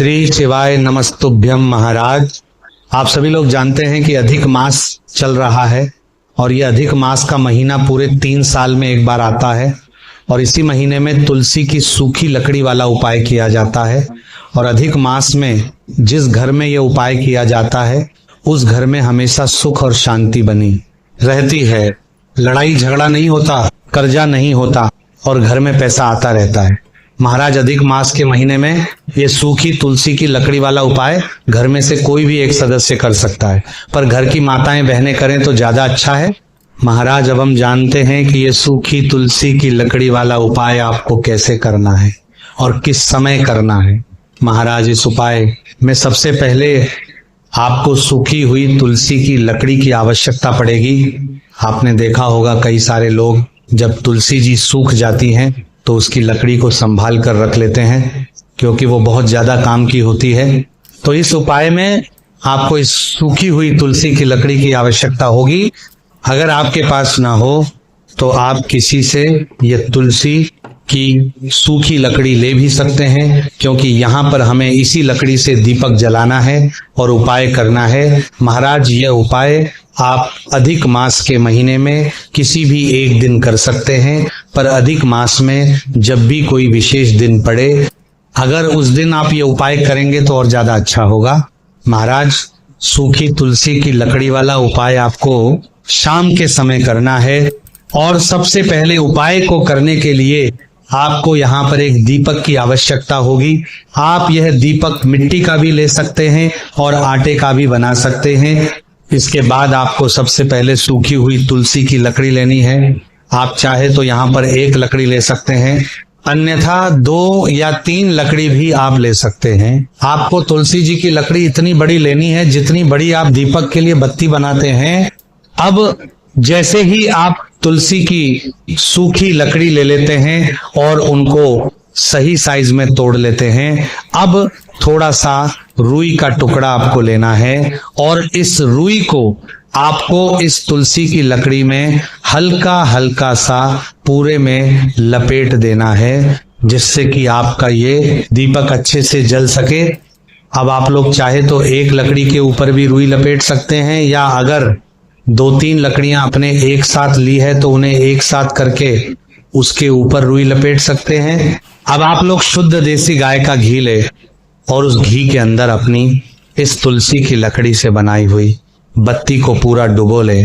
श्री शिवाय नमस्तुभ्यम महाराज। आप सभी लोग जानते हैं कि अधिक मास चल रहा है और ये अधिक मास का महीना पूरे 3 साल में एक बार आता है और इसी महीने में तुलसी की सूखी लकड़ी वाला उपाय किया जाता है। और अधिक मास में जिस घर में ये उपाय किया जाता है उस घर में हमेशा सुख और शांति बनी रहती है। लड़ाई झगड़ा नहीं होता, कर्जा नहीं होता और घर में पैसा आता रहता है। महाराज, अधिक मास के महीने में ये सूखी तुलसी की लकड़ी वाला उपाय घर में से कोई भी एक सदस्य कर सकता है, पर घर की माताएं बहनें करें तो ज्यादा अच्छा है। महाराज, अब हम जानते हैं कि ये सूखी तुलसी की लकड़ी वाला उपाय आपको कैसे करना है और किस समय करना है। महाराज, इस उपाय में सबसे पहले आपको सूखी हुई तुलसी की लकड़ी की आवश्यकता पड़ेगी। आपने देखा होगा कई सारे लोग जब तुलसी जी सूख जाती हैं तो उसकी लकड़ी को संभाल कर रख लेते हैं क्योंकि वो बहुत ज्यादा काम की होती है। तो इस उपाय में आपको इस सूखी हुई तुलसी की लकड़ी की आवश्यकता होगी। अगर आपके पास ना हो तो आप किसी से ये तुलसी की सूखी लकड़ी ले भी सकते हैं, क्योंकि यहाँ पर हमें इसी लकड़ी से दीपक जलाना है और उपाय करना है। महाराज, यह उपाय आप अधिक मास के महीने में किसी भी एक दिन कर सकते हैं, पर अधिक मास में जब भी कोई विशेष दिन पड़े, अगर उस दिन आप ये उपाय करेंगे तो और ज्यादा अच्छा होगा। महाराज, सूखी तुलसी की लकड़ी वाला उपाय आपको शाम के समय करना है और सबसे पहले उपाय को करने के लिए आपको यहाँ पर एक दीपक की आवश्यकता होगी। आप यह दीपक मिट्टी का भी ले सकते हैं और आटे का भी बना सकते हैं। इसके बाद आपको सबसे पहले सूखी हुई तुलसी की लकड़ी लेनी है। आप चाहे तो यहाँ पर 1 लकड़ी ले सकते हैं, अन्यथा 2 या 3 लकड़ी भी आप ले सकते हैं। आपको तुलसी जी की लकड़ी इतनी बड़ी लेनी है जितनी बड़ी आप दीपक के लिए बत्ती बनाते हैं। अब जैसे ही आप तुलसी की सूखी लकड़ी ले लेते हैं और उनको सही साइज में तोड़ लेते हैं, अब थोड़ा सा रुई का टुकड़ा आपको लेना है और इस रुई को आपको इस तुलसी की लकड़ी में हल्का हल्का सा पूरे में लपेट देना है, जिससे कि आपका ये दीपक अच्छे से जल सके। अब आप लोग चाहे तो 1 लकड़ी के ऊपर भी रुई लपेट सकते हैं, या अगर 2-3 लकड़ियां आपने एक साथ ली है तो उन्हें एक साथ करके उसके ऊपर रुई लपेट सकते हैं। अब आप लोग शुद्ध देसी गाय का घी ले और उस घी के अंदर अपनी इस तुलसी की लकड़ी से बनाई हुई बत्ती को पूरा डुबो ले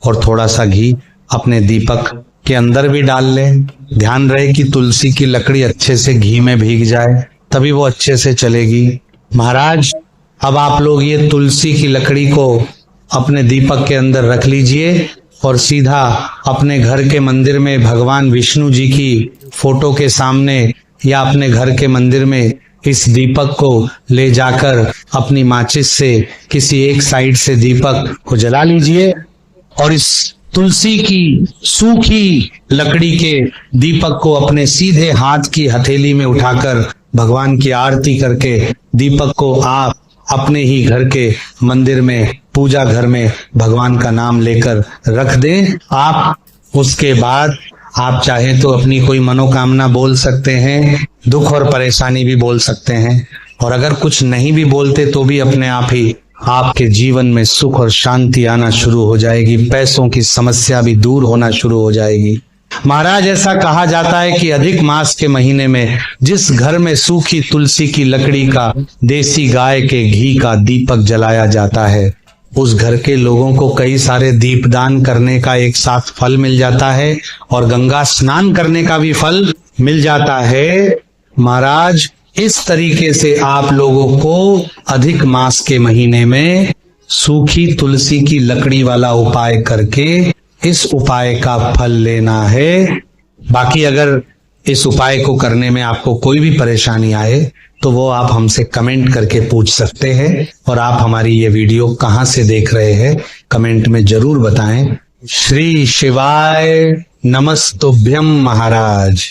और थोड़ा सा घी अपने दीपक के अंदर भी डाल ले। ध्यान रहे कि तुलसी की लकड़ी अच्छे से घी में भीग जाए, तभी वो अच्छे से चलेगी। महाराज, अब आप लोग ये तुलसी की लकड़ी को अपने दीपक के अंदर रख लीजिए और सीधा अपने घर के मंदिर में भगवान विष्णु जी की फोटो के सामने या अपने घर के मंदिर में इस दीपक को ले जाकर अपनी माचिस से किसी एक साइड से दीपक को जला लीजिए और इस तुलसी की सूखी लकड़ी के दीपक को अपने सीधे हाथ की हथेली में उठाकर भगवान की आरती करके दीपक को आप अपने ही घर के मंदिर में पूजा घर में भगवान का नाम लेकर रख दें। आप उसके बाद आप चाहे तो अपनी कोई मनोकामना बोल सकते हैं, दुख और परेशानी भी बोल सकते हैं, और अगर कुछ नहीं भी बोलते तो भी अपने आप ही आपके जीवन में सुख और शांति आना शुरू हो जाएगी, पैसों की समस्या भी दूर होना शुरू हो जाएगी। महाराज, ऐसा कहा जाता है कि अधिक मास के महीने में जिस घर में सूखी तुलसी की लकड़ी का देसी गाय के घी का दीपक जलाया जाता है उस घर के लोगों को कई सारे दीपदान करने का एक साथ फल मिल जाता है और गंगा स्नान करने का भी फल मिल जाता है। महाराज, इस तरीके से आप लोगों को अधिक मास के महीने में सूखी तुलसी की लकड़ी वाला उपाय करके इस उपाय का फल लेना है। बाकी अगर इस उपाय को करने में आपको कोई भी परेशानी आए तो वो आप हमसे कमेंट करके पूछ सकते हैं, और आप हमारी ये वीडियो कहाँ से देख रहे हैं कमेंट में जरूर बताएं। श्री शिवाय नमस्तुभ्यम महाराज।